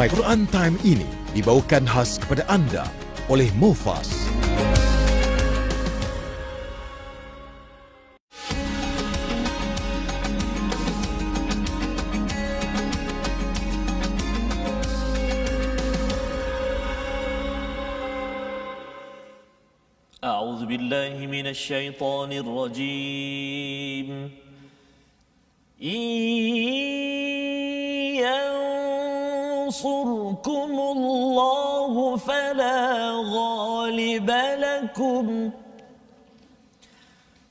My Quran Time ini dibawakan khas kepada anda oleh Mofas. أعوذ بالله من الشيطان الرجيم إن ينصركم الله فلا غالب لكم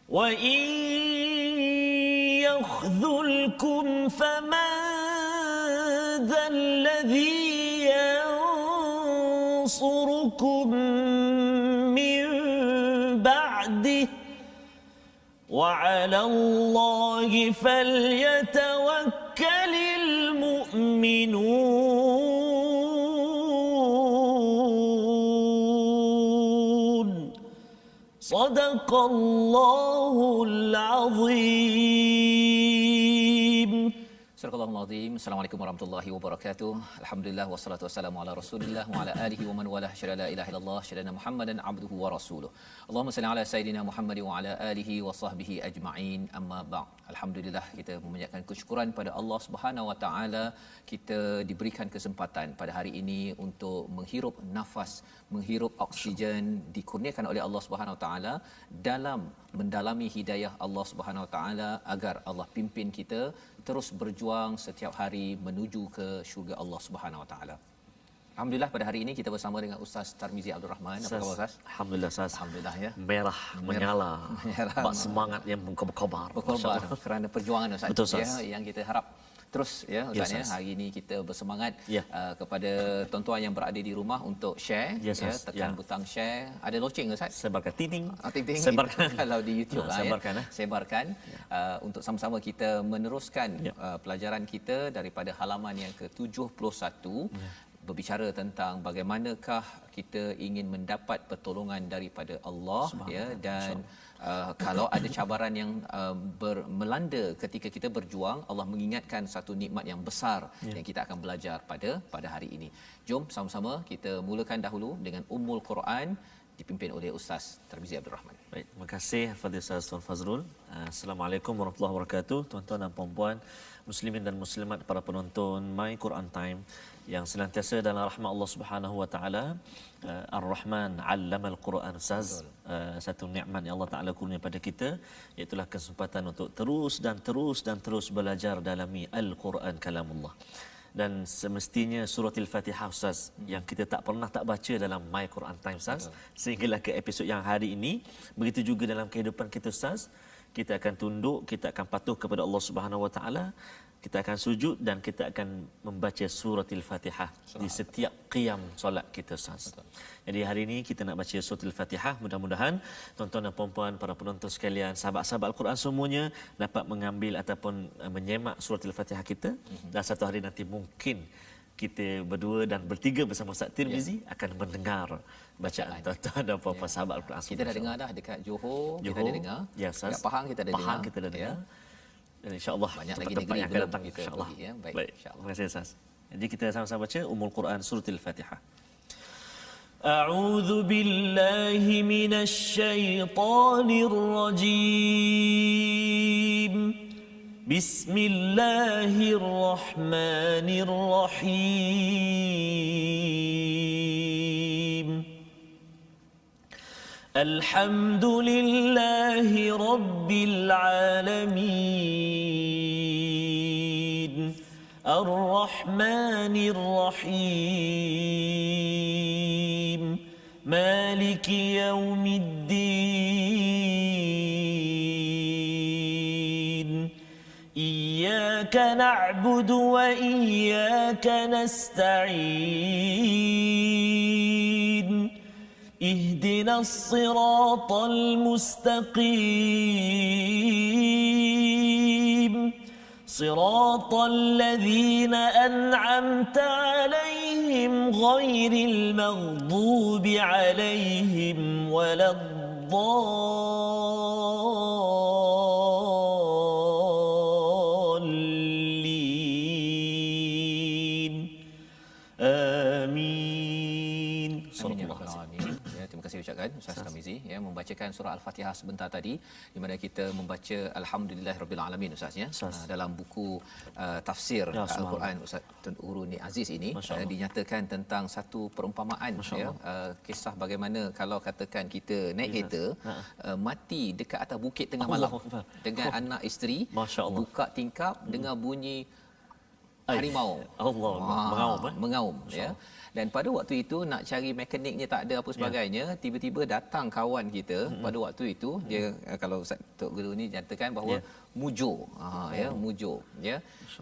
وإن يخذلكم فمن ذا الذي ينصركم وعلى الله فليتوكل المؤمنون صدق الله العظيم. Astagfirullahal azim. Assalamualaikum warahmatullahi wabarakatuh. Alhamdulillah wassalatu wassalamu ala Rasulillah wa ala alihi wa man walah. Syada la ilaha illallah, syada Muhammadan abduhu wa rasuluh. Allahumma salli ala sayidina Muhammad wa ala alihi wa sahbihi ajma'in. Amma ba'd. Alhamdulillah, kita memanjatkan kesyukuran pada Allah Subhanahu wa taala, kita diberikan kesempatan pada hari ini untuk menghirup nafas, menghirup oksigen dikurniakan oleh Allah Subhanahu wa taala dalam mendalami hidayah Allah Subhanahu wa taala agar Allah pimpin kita terus berjuang setiap hari menuju ke syurga Allah Subhanahu wa taala. Alhamdulillah, pada hari ini kita bersama dengan Ustaz Tarmizi Abdul Rahman. Apa khabar Ustaz? Alhamdulillah Ustaz. Alhamdulillah ya. Merah menyala. Bak semangat yang berkobar. Berkobar kerana perjuangan Ustaz. Betul, Ustaz. Ya, yang kita harap terus ya Ustaz ya. Hari ini kita bersemangat kepada tuan-tuan yang berada di rumah untuk share tekan butang share. Ada loceng ke Ustaz? Sebarkan ting-ting. Ting-ting sebarkan kalau di YouTube sebarkan untuk sama-sama kita meneruskan pelajaran kita daripada halaman yang ke-71 berbicara tentang bagaimanakah kita ingin mendapat pertolongan daripada Allah dan kalau ada cabaran yang melanda ketika kita berjuang, Allah mengingatkan satu nikmat yang besar yang kita akan belajar pada hari ini. Jom sama-sama kita mulakan dahulu dengan Ummul Quran dipimpin oleh Ustaz Tarmizi Abdul Rahman. Baik, terima kasih Fadil Ustaz Tuan Fazrul. Assalamualaikum warahmatullahi wabarakatuh. Tuan-tuan dan puan-puan, muslimin dan muslimat, para penonton My Quran Time yang senantiasa dalam rahmat Allah Subhanahu wa taala. Ar-Rahman 'allamal Quran Ustaz. Satu nikmat yang Allah Taala kurnia pada kita, iaitu kesempatan untuk terus belajar dalami Al-Quran kalamullah. Dan semestinya surah Al-Fatihah Ustaz yang kita tak pernah tak baca dalam My Quran Time Ustaz, sehinggalah ke episod yang hari ini. Begitu juga dalam kehidupan kita Ustaz, kita akan tunduk, kita akan patuh kepada Allah Subhanahu wa taala, kita akan sujud dan kita akan membaca surah Al-Fatihah di setiap qiyam solat kita Ustaz. Jadi hari ini kita nak baca surah Al-Fatihah. Mudah-mudahan tuan-tuan dan puan-puan, para penonton sekalian, sahabat-sahabat Al-Quran semuanya dapat mengambil ataupun menyemak surah Al-Fatihah kita. Dan satu hari nanti mungkin kita berdua dan bertiga bersama Ustaz Tirmizi akan mendengar bacaan tuan-tuan dan puan-puan sahabat Al-Quran. Kita dah dengar dah dekat Johor, kita dah dengar. Ya, Ustaz. Dekat Pahang kita dah dengar. Pahang kita dah dengar. Dan insya-Allah banyak lagi tempat negeri yang akan datang insya-Allah. Baik, insya-Allah. Terima kasih Ustaz. Jadi kita sama-sama baca Ummul Quran surah Al-Fatihah. أعوذ بالله من الشيطان الرجيم بسم الله الرحمن الرحيم الحمد لله رب العالمين الرحمن الرحيم مالك يوم الدين إياك نعبد وإياك نستعين اهدنا الصراط المستقيم صراط الذين أنعمت عليهم غير المغضوب عليهم ولا الضالين Amin ya Sallallahu rabbal alaihi wasallam. alamin. Ya, terima kasih ucapkan Ustaz Tamizi ya membacakan surah Al-Fatihah sebentar tadi di mana kita membaca alhamdulillahirabbil alamin Ustaz ya. Dalam buku tafsir Ya, Al-Quran Ustaz Tun Uruni Aziz ini dinyatakan tentang satu perumpamaan ya kisah bagaimana kalau katakan kita naik kereta mati dekat atas bukit tengah malam dengan anak isteri buka tingkap dengan bunyi harimau Allah mengaum ya. Dan pada waktu itu nak cari mekaniknya tak ada apa sebagainya, tiba-tiba datang kawan kita pada waktu itu dia kalau Ustaz Tok Guru ni nyatakan bahawa mujur ya mujur ya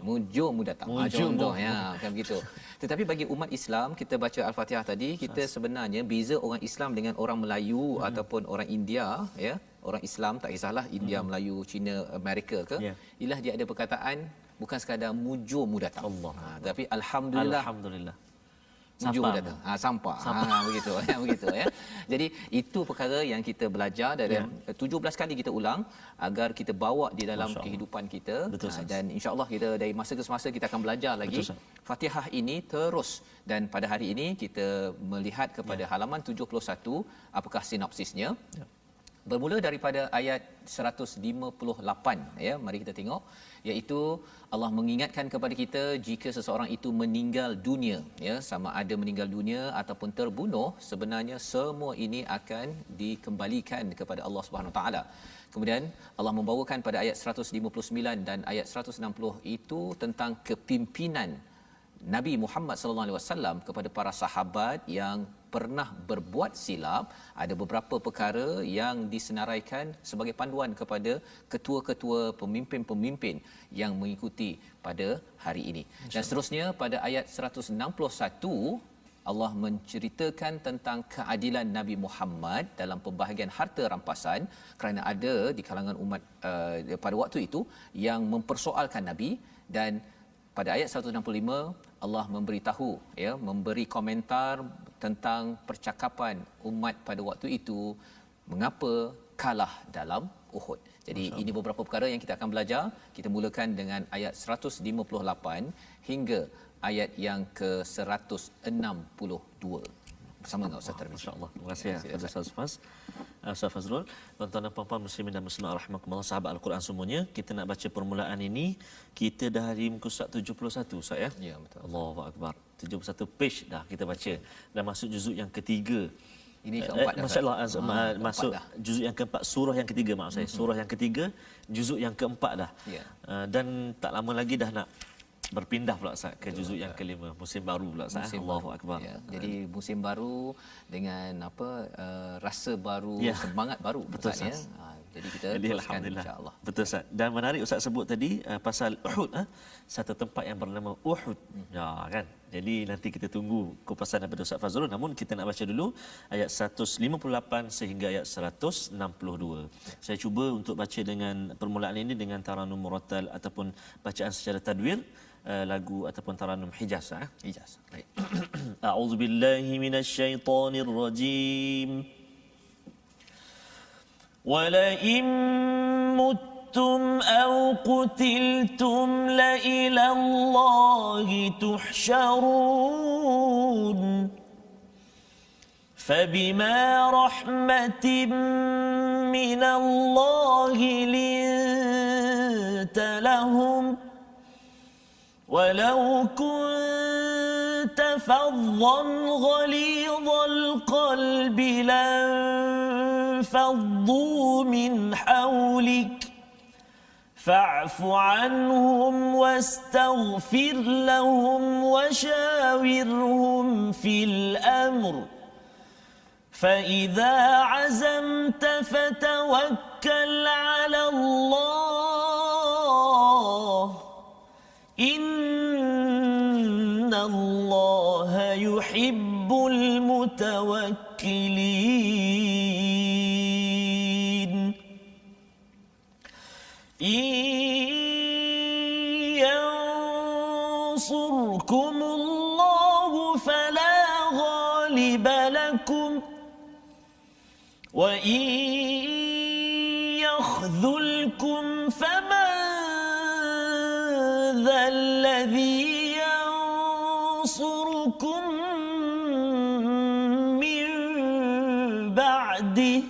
mujur mu datang contoh ya kan begitu. Tetapi bagi umat Islam kita baca Al-Fatihah tadi kita sebenarnya beza orang Islam dengan orang Melayu ataupun orang India ya. Orang Islam tak kisahlah India, Melayu, Cina, Amerika ke ialah dia ada perkataan bukan sekadar mujur mu datang Allah tapi alhamdulillah mujur datang sampah begitu ya begitu ya. Jadi itu perkara yang kita belajar dan 17 kali kita ulang agar kita bawa di dalam kehidupan kita. Dan insya-Allah kita dari masa ke semasa kita akan belajar lagi Fatihah ini terus. Dan pada hari ini kita melihat kepada halaman 71 apakah sinopsisnya. Bermula daripada ayat 158 ya, mari kita tengok, iaitu Allah mengingatkan kepada kita jika seseorang itu meninggal dunia ya, sama ada meninggal dunia ataupun terbunuh, sebenarnya semua ini akan dikembalikan kepada Allah Subhanahu Wa Taala. Kemudian Allah membawakan pada ayat 159 dan ayat 160 itu tentang kepimpinan Nabi Muhammad sallallahu alaihi wasallam kepada para sahabat yang pernah berbuat silap. Ada beberapa perkara yang disenaraikan sebagai panduan kepada ketua-ketua pemimpin-pemimpin yang mengikuti pada hari ini. Dan seterusnya pada ayat 161 Allah menceritakan tentang keadilan Nabi Muhammad dalam pembahagian harta rampasan kerana ada di kalangan umat pada waktu itu yang mempersoalkan Nabi. Dan pada ayat 165 Allah memberitahu ya, memberi komentar tentang percakapan umat pada waktu itu mengapa kalah dalam Uhud. Jadi ini beberapa perkara yang kita akan belajar. Kita mulakan dengan ayat 158 hingga ayat yang ke-162 bersama dengan Ustaz Tarmizi. Masya-Allah. Terima kasih kepada Ustaz Faz. Ustaz Fazrul, tuan-tuan dan puan-puan muslimin dan muslimat rahimakumullah, sahabat Al-Quran semuanya, kita nak baca permulaan ini, kita dah hari muka surat 71 Ustaz ya. Ya, betul. Allahu akbar. 71 page dah kita baca dan masuk juzuk yang ketiga. Ini keempat dah. Masya-Allah, masuk juzuk yang keempat, surah yang ketiga maksud saya. Surah yang ketiga, juzuk yang keempat dah. Ya. Dan tak lama lagi dah nak berpindah pula Ustaz ke juzuk yang kelima, musim baru pula Ustaz. Allahu akbar. Ya, jadi musim baru dengan rasa baru, semangat baru. Betul Ustaz ya. Jadi kita teruskan insya-Allah. Betul Ustaz. Dan menarik Ustaz sebut tadi pasal Uhud satu tempat yang bernama Uhud. Ya kan. Jadi nanti kita tunggu kupasan daripada Ustaz Fazrul, namun kita nak baca dulu ayat 158 sehingga ayat 162. Saya cuba untuk baca dengan permulaan ini dengan taranum murattal ataupun bacaan secara tadwir lagu ataupun taranum Hijaz. Hijaz. Baik. A'udzubillahi minasyaitonir rajim. ولئن متم أو قتلتم لإلى الله تحشرون فبما رحمة من الله لنت لهم ولو كنت فظا غليظ القلب لانفضوا من حولك فاعف عنهم واستغفر لهم وشاورهم في الأمر فإذا عزمت فتوكل على الله إن الله يحب المتوكلين إن ينصركم الله فلا غالب لكم وإن يخذلكم فمن ذا الذي ينصركم من بعده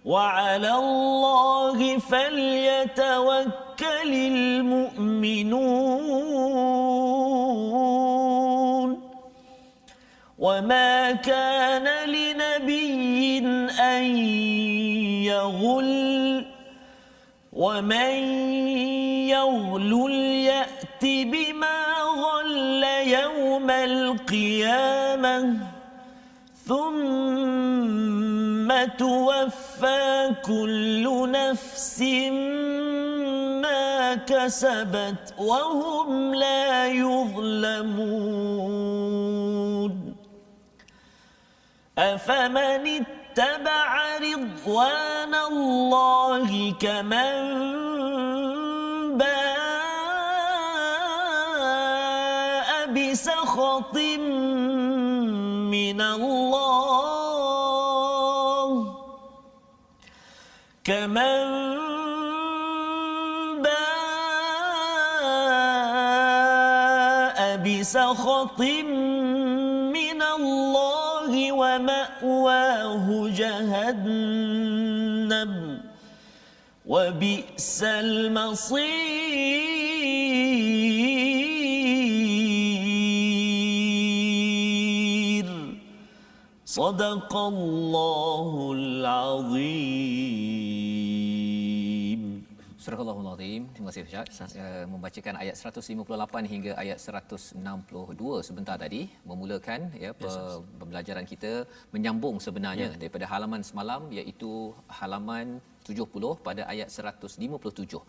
وعلى الله فليتوكل المؤمنون وما كان لنبي أن يغل ومن يغل يأت بما غل يوم القيامة ثم توفى كل نفس ما كسبت وهم لا يظلمون أفمن اتبع رضوان الله كمن باء بسخط من الله كمن باء بسخط من الله ومأواه جهنم وبئس المصير صدق الله العظيم. Surah Al-Azim. Terima kasih Ustaz. Membacakan ayat 158 hingga ayat 162 sebentar tadi, memulakan ya pembelajaran kita, menyambung sebenarnya daripada halaman semalam, iaitu halaman 70 pada ayat 157.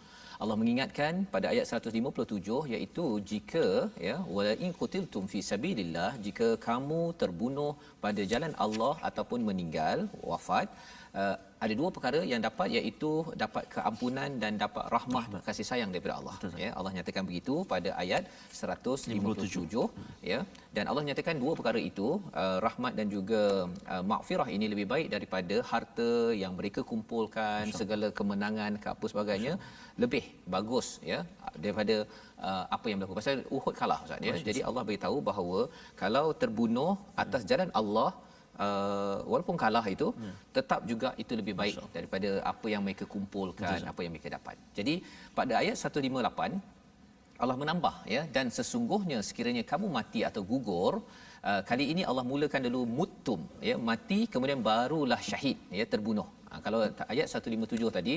Allah mengingatkan pada ayat 157, iaitu jika ya wala in qutiltum fi sabilillah, jika kamu terbunuh pada jalan Allah ataupun meninggal, wafat, ada dua perkara yang dapat, iaitu dapat keampunan dan dapat rahmah kasih sayang daripada Allah. Ya, Allah nyatakan begitu pada ayat 157 ya, dan Allah nyatakan dua perkara itu, rahmat dan juga maghfirah ini lebih baik daripada harta yang mereka kumpulkan, segala kemenangan ke apa sebagainya, lebih bagus ya daripada apa yang berlaku. Pasal Uhud kalah Ustaz ya. Jadi Allah beritahu bahawa kalau terbunuh atas jalan Allah, walaupun kalah itu tetap juga itu lebih baik daripada apa yang mereka kumpulkan, apa yang mereka dapat. Jadi pada ayat 158 Allah menambah ya, dan sesungguhnya sekiranya kamu mati atau gugur, kali ini Allah mulakan dulu muttum ya, mati, kemudian barulah syahid ya, terbunuh. Kalau ayat 157 tadi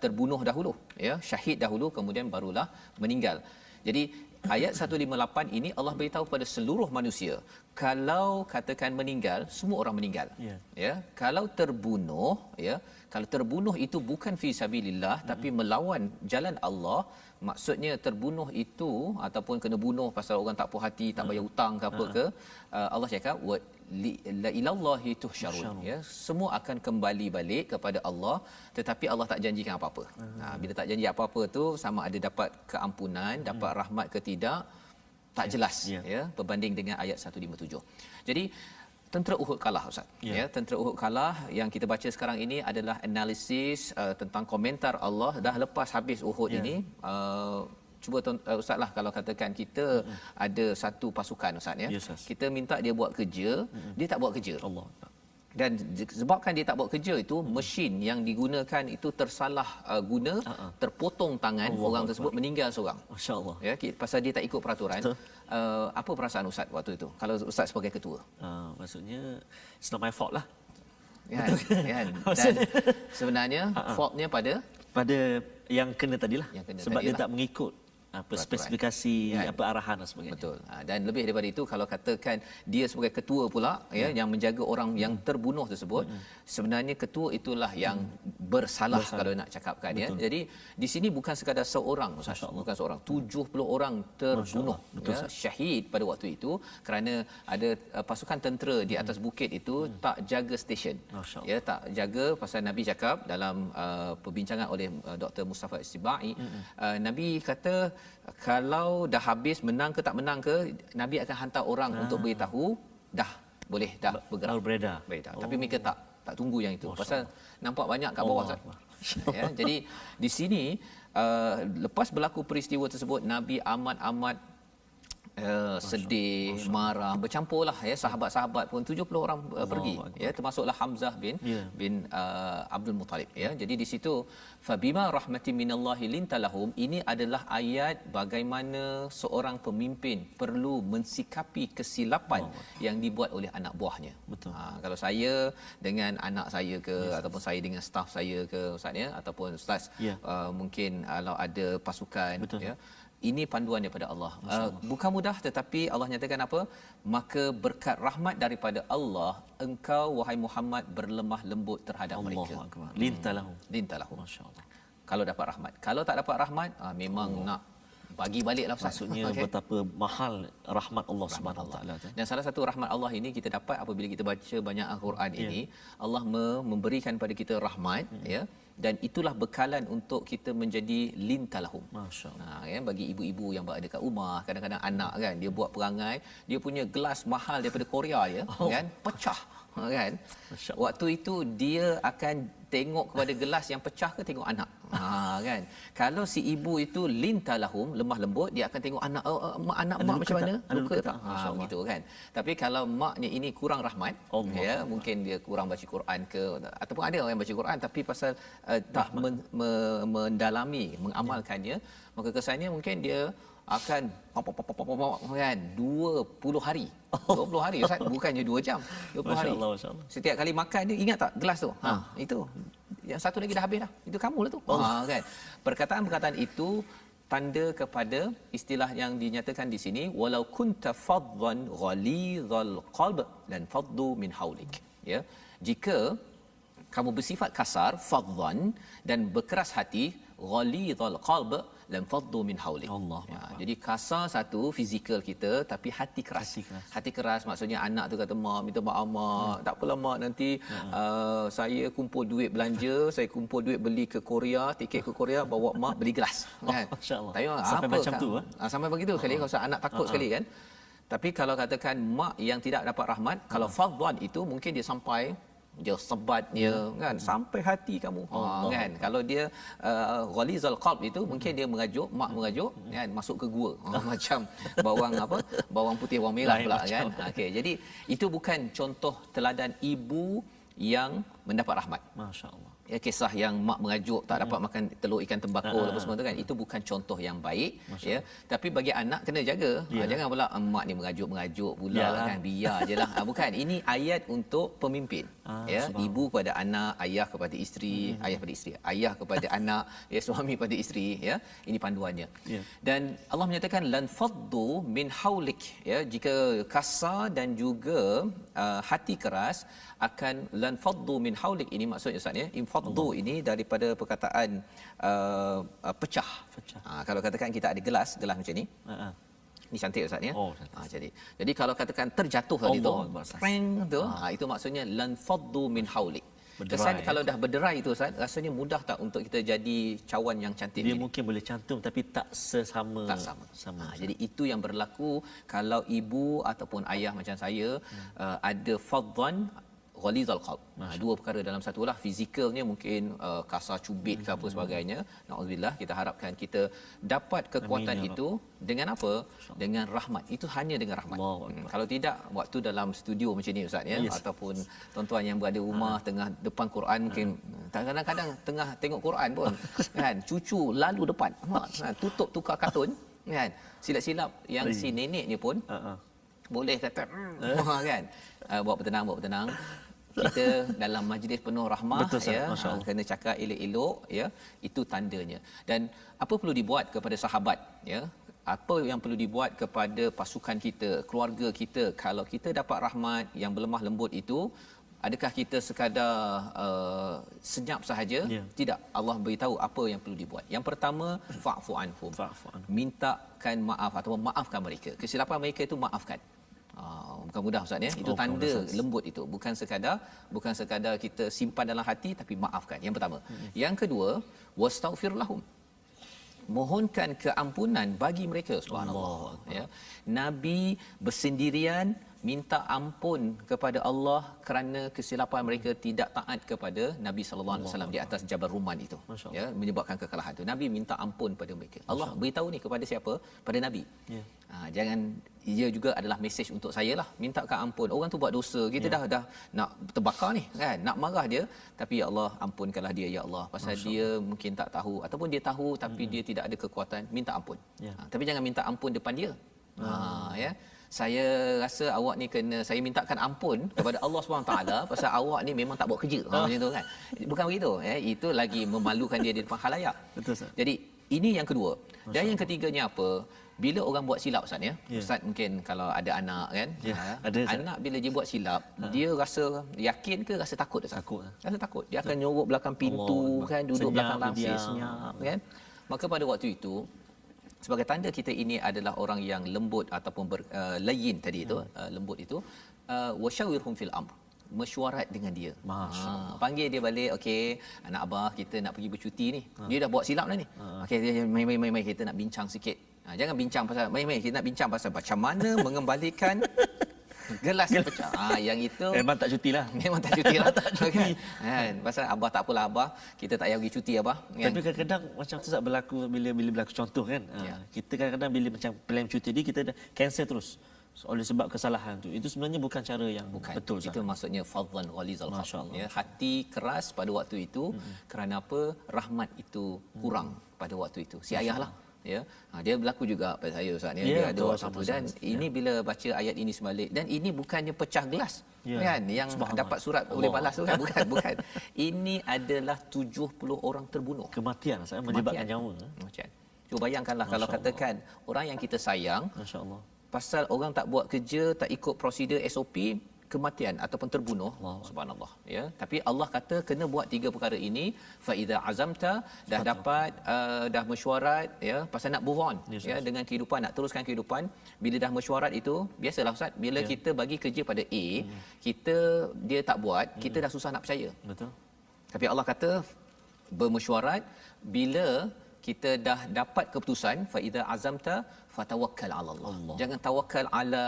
terbunuh dahulu ya, syahid dahulu, kemudian barulah meninggal. Jadi ayat 158 ini Allah beritahu pada seluruh manusia, kalau katakan meninggal, semua orang meninggal. Ya, kalau terbunuh ya, kalau terbunuh itu bukan fi sabilillah tapi melawan jalan Allah, maksudnya terbunuh itu ataupun kena bunuh pasal orang tak puas hati, tak bayar hutang ke apa ke, Allah cakap wa la ilallahi tuhsyarun ya, semua akan kembali balik kepada Allah, tetapi Allah tak janjikan apa-apa. Bila tak janji apa-apa tu, sama ada dapat keampunan, dapat rahmat ke tidak, tak jelas ya, berbanding dengan ayat 157. Jadi tentera Uhud kalah Ustaz. Ya, tentera Uhud kalah. Yang kita baca sekarang ini adalah analisis tentang komentar Allah dah lepas habis Uhud ini. Cuba Ustaz lah, kalau katakan kita ada satu pasukan Ustaz ya. Kita minta dia buat kerja, dia tak buat kerja. Allah. Dan sebabkan dia tak buat kerja itu, mesin yang digunakan itu tersalah guna, terpotong tangan, orang tersebut meninggal seorang. Masya-Allah. Ya, pasal dia tak ikut peraturan. Apa perasaan Ustaz waktu itu kalau Ustaz sebagai ketua? Maksudnya it's not my fault lah. Ya, kan? Dan sebenarnya faultnya pada yang kena tadilah. Yang kena sebab tadilah. Dia tak mengikut apa spesifikasi, apa arahan dan sebagainya. Betul. Dan lebih daripada itu, kalau katakan dia sebagai ketua pula ya, yang menjaga orang yang terbunuh tersebut, sebenarnya ketua itulah yang bersalah kalau nak cakapkan ya. Jadi di sini bukan sekadar seorang Ustaz, bukan seorang, 70 orang terbunuh ya, syahid pada waktu itu, kerana ada pasukan tentera di atas bukit itu tak jaga stesen. Ya, tak jaga. Pasal Nabi cakap dalam perbincangan oleh Dr. Mustafa Istibai, Nabi kata kalau dah habis, menang ke tak menang ke, Nabi akan hantar orang untuk beritahu dah boleh dah bergerak, beredar. Tapi mereka tak tunggu yang itu. Pasal nampak banyak kat bawah Ustaz. Ya, jadi di sini lepas berlaku peristiwa tersebut, Nabi amat sedih, marah, bercampurlah ya, sahabat-sahabat pun 70 orang pergi ya, termasuklah Hamzah bin Abdul Muttalib ya. Jadi di situ fabima rahmatin minallahi lintalahum, ini adalah ayat bagaimana seorang pemimpin perlu mensikapi kesilapan yang dibuat oleh anak buahnya. Betul. Kalau saya dengan anak saya ke ataupun saya dengan staf saya ke ustaz ya, ataupun ustaz mungkin kalau ada pasukan. Betul. Ya, ini panduan daripada Allah. Bukan mudah, tetapi Allah nyatakan apa? Maka berkat rahmat daripada Allah, engkau wahai Muhammad berlemah lembut terhadap mereka. Lintalahum. Masya-Allah. Kalau dapat rahmat. Kalau tak dapat rahmat, memang nak bagi baliklah ustaz. Maksudnya betapa mahal rahmat Allah Subhanahu Wa Taala. Dan salah satu rahmat Allah ini kita dapat apabila kita baca banyak Al-Quran ini, Allah memberikan pada kita rahmat ya, dan itulah bekalan untuk kita menjadi lintalahum. Masya-Allah. Ya, bagi ibu-ibu yang berada kat rumah, kadang-kadang anak kan dia buat perangai, dia punya gelas mahal daripada Korea ya, kan pecah kan. Waktu itu dia akan tengok kepada gelas yang pecah ke tengok anak. Kan. Kalau si ibu itu lintalahum, lemah lembut, dia akan tengok anak mak macam mana? Luka tak? Gitu kan. Tapi kalau maknya ini kurang rahmat, ya, mungkin dia kurang baca Quran ke, ataupun ada orang yang baca Quran tapi pasal tak mendalami, mengamalkannya, maka kesannya mungkin dia akan kan 20 hari. 20 hari Ustaz, bukannya 2 jam. 20 hari. Masya-Allah. Setiap kali makan dia ingat tak gelas tu? Itu. Yang satu lagi dah habis dah. Itu kamu lah tu. Kan. Perkataan-perkataan itu tanda kepada istilah yang dinyatakan di sini, walau kunta faddan ghalizal qalb dan faddu min haulik. Ya. Jika kamu bersifat kasar, faddan, dan berkeras hati, ghalizal qalb lam faddu min haulik. Ya, jadi kasar satu fizikal kita, tapi hati keras. Hati keras maksudnya anak tu kata mak minta maaf mak, tak apalah mak, nanti saya kumpul duit belanja, saya kumpul duit beli ke Korea, tiket ke Korea, bawa mak beli gelas. Kan? Masya-Allah. Tapi sampai apa macam kan? tu Sampai begitu sekali kalau anak takut sekali kan. Tapi kalau katakan mak yang tidak dapat rahmat, kalau fadwan itu mungkin dia sampai dia sebatnya kan sampai hati kamu kan. Kalau dia ghalizal qalb itu mungkin dia mak mengajuk kan masuk ke gua macam bawang putih bawang merah pula kan. Okey, jadi itu bukan contoh teladan ibu yang mendapat rahmat. Masya-Allah. Ya, kisah yang mak mengajuk tak dapat makan telur ikan tembakau apa semua tu kan, itu bukan contoh yang baik. Ya, tapi bagi anak kena jaga. Jangan pula mak ni mengajuk pula kan, biar jelah. Bukan, ini ayat untuk pemimpin. Ya, ibu kepada anak, ayah kepada isteri, ayah pada isteri, ayah kepada anak, ya, suami pada isteri, ya. Ini panduannya. Dan Allah menyatakan lan faddu min haulik, ya, jika kasar dan juga hati keras akan lan faddu min haulik, ini maksudnya Ustaz ya, infaddu ini daripada perkataan pecah. Kalau katakan kita ada gelas macam ni. Ni cantik Ustaz ya. Jadi kalau katakan terjatuh tadi tu, preng tu, itu maksudnya lan faddu min haulik. Kesan kalau dah berderai itu Ustaz, rasanya mudah tak untuk kita jadi cawan yang cantik dia ini? Mungkin boleh cantum tapi tak sama. Jadi itu yang berlaku kalau ibu ataupun ayah macam saya ada faddan ghalizal qalb. Dua perkara dalam satu lah, fizikalnya mungkin kasar cubit ke apa sebagainya. Nauzubillah, kita harapkan kita dapat kekuatan itu dengan apa? Dengan rahmat. Itu hanya dengan rahmat. Kalau tidak, waktu dalam studio macam ni Ustaz ya, ataupun tuan-tuan yang berada rumah tengah depan Quran, mungkin kadang-kadang tengah tengok Quran pun kan, cucu lalu depan, tutup tukar kartun kan, silap-silap yang si nenek ni pun boleh kata kan, buat bertenang. Kita dalam majlis penuh rahmah. Betul, ya, kena cakap elok-elok ya, itu tandanya. Dan apa perlu dibuat kepada sahabat ya, apa yang perlu dibuat kepada pasukan kita, keluarga kita, kalau kita dapat rahmat yang berlemah lembut itu, adakah kita sekadar senyap sahaja? Tidak. Allah beritahu apa yang perlu dibuat. Yang pertama, fa'fu anhum, mintakan maaf atau maafkan mereka. Kesilapan mereka itu maafkan. Bukan mudah Ustaz ya. Itu tanda lembut itu. Bukan sekadar kita simpan dalam hati, tapi maafkan. Yang pertama. Yang kedua, wastaghfir lahum. Mohonkan keampunan bagi mereka. Subhanallah. Ya. Nabi bersendirian minta ampun kepada Allah kerana kesilapan mereka tidak taat kepada Nabi sallallahu alaihi wasallam di atas Jabal Ruman itu, ya, menyebabkan kekalahan itu. Nabi minta ampun pada mereka. Allah beritahu ni kepada siapa? Pada Nabi. Ya. Jangan, ia juga adalah mesej untuk saya lah, mintakan ampun. Orang tu buat dosa, kita dah nak terbakar ni kan, nak marah dia, tapi ya Allah ampunkanlah dia ya Allah, pasal dia mungkin tak tahu ataupun dia tahu tapi dia tidak ada kekuatan, minta ampun. Tapi jangan minta ampun depan dia. Ya, saya rasa awak ni kena saya mintakan ampun kepada Allah SWT pasal awak ni memang tak buat kerja. Macam tu kan. Bukan begitu, ya. Itu lagi memalukan dia di depan khalayak. Betul, Ustaz. Jadi ini yang kedua. Dan yang ketiganya apa? Bila orang buat silap, Ustaz, ya. Ustaz mungkin kalau ada anak kan, ada, anak bila dia buat silap, dia rasa yakin ke rasa takut, Ustaz? Takut. Rasa takut. Dia akan nyorok belakang pintu kan, duduk belakang lampir senyap kan. Maka pada waktu itu, sebagai tanda kita ini adalah orang yang lembut ataupun layin tadi itu, lembut itu, wasyawirhum fil amr, mesyuarat dengan dia. Panggil dia balik, okey, anak abah kita nak pergi bercuti ni. Dia dah buat silap dah ni. Okey, mai kita nak bincang sikit. Jangan bincang pasal mai kita nak bincang pasal macam mana mengembalikan gelas pecah. Yang itu memang tak cutilah. Memang tak cutilah. Kan? Pasal abah tak apalah abah, kita tak payah pergi cuti abah. Kan? Tapi kadang-kadang macam tu tak berlaku bila berlaku contoh kan. Kita kadang-kadang bila macam plan cuti ni kita dah cancel terus. Oleh sebab kesalahan tu. Itu sebenarnya bukan cara yang betul. Itu maksudnya fadhan ghalizal khalb. Ya, hati keras pada waktu itu kerana apa? Rahmat itu kurang pada waktu itu. Si ayahlah, ya. Dia berlaku juga pada saya, Ustaz, ya. Dia ada waktu tu dan ini bila baca ayat ini sebalik, dan ini bukannya pecah gelas kan yang dapat surat boleh balas tu kan, bukan. Ini adalah 70 orang terbunuh. Kematian saya menyebabkan nyawa. Cuba bayangkanlah kalau katakan orang yang kita sayang, masya-Allah, pasal orang tak buat kerja, tak ikut prosedur SOP, kematian ataupun terbunuh. Subhanallah, ya. Tapi Allah kata kena buat 3 perkara ini. Fa iza azamta, dah dapat dah mesyuarat, ya, pasal nak move on, ya, dengan kehidupan, nak teruskan kehidupan. Bila dah mesyuarat itu, biasalah Ustaz, bila kita bagi kerja pada A, dia tak buat, kita dah susah nak percaya. Betul. Tapi Allah kata bermesyuarat, bila kita dah dapat keputusan, fa iza azamta fatawakkal ala Allah. Jangan tawakal ala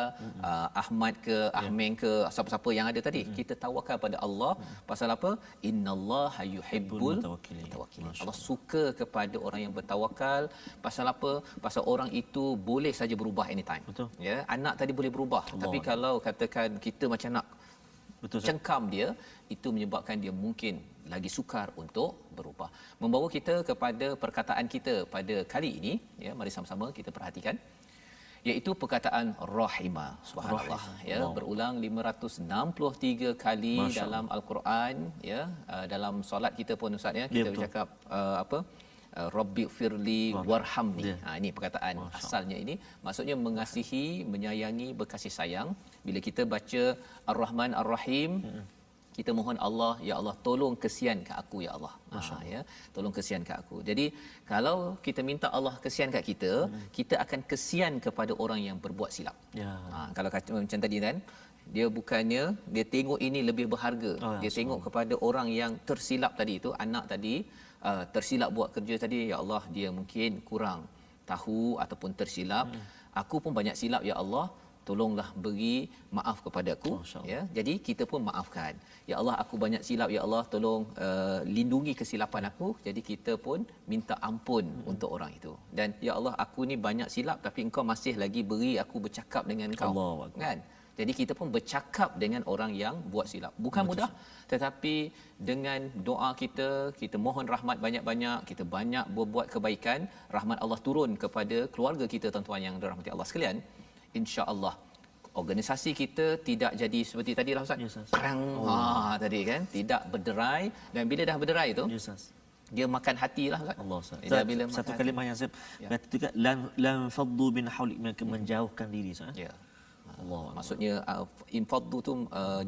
Ahmad ke Ahmeng ke siapa-siapa yang ada tadi. Kita tawakal pada Allah. Pasal apa? Innallaha yuhibbul mutawakkilin. Allah suka kepada orang yang bertawakal. Pasal apa? Pasal orang itu boleh saja berubah anytime. Betul. Ya, anak tadi boleh berubah. Tapi kalau katakan kita macam nak cengkam dia, itu menyebabkan dia mungkin lagi sukar untuk berubah. Membawa kita kepada perkataan kita pada kali ini, ya, mari sama-sama kita perhatikan, iaitu perkataan rahimah. Subhanallah, ya, berulang 563 kali dalam al-Quran, ya. Dalam solat kita pun, Ustaz, ya, kita bercakap Rabbi firli warhamni. Ini perkataan asalnya ini, maksudnya mengasihi, menyayangi, berkasih sayang. Bila kita baca Ar-Rahman Ar-Rahim, kita mohon Allah, ya Allah tolong kesian ke aku ya Allah. Ya, tolong kesian ke aku. Jadi kalau kita minta Allah kesian kat kita, kita akan kesian kepada orang yang berbuat silap. Kalau kata macam tadi kan, dia bukannya dia tengok ini lebih berharga. Dia tengok kepada orang yang tersilap tadi itu, anak tadi tersilap buat kerja tadi, ya Allah dia mungkin kurang tahu ataupun tersilap. Aku pun banyak silap ya Allah, tolonglah beri maaf kepada aku, ya. Jadi kita pun maafkan. Ya Allah aku banyak silap ya Allah, tolong lindungi kesilapan aku. Jadi kita pun minta ampun untuk orang itu. Dan ya Allah aku ni banyak silap tapi engkau masih lagi beri aku bercakap dengan engkau. Kan? Jadi kita pun bercakap dengan orang yang buat silap. Bukan mudah, tetapi dengan doa kita, kita mohon rahmat banyak-banyak, kita banyak berbuat kebaikan, rahmat Allah turun kepada keluarga kita, tuan-tuan yang dirahmati Allah sekalian. Insya-Allah organisasi kita tidak jadi seperti tadilah, Ustaz. Perang tadi kan, tidak berderai, dan bila dah berderai tu dia makan hatilah, Ustaz. Allah, Ustaz. Bila satu kalimah yang saya kata juga, lan faddu bin haulik, menjauhkan diri, Ustaz. Ya. Allah. Maksudnya infaddu tu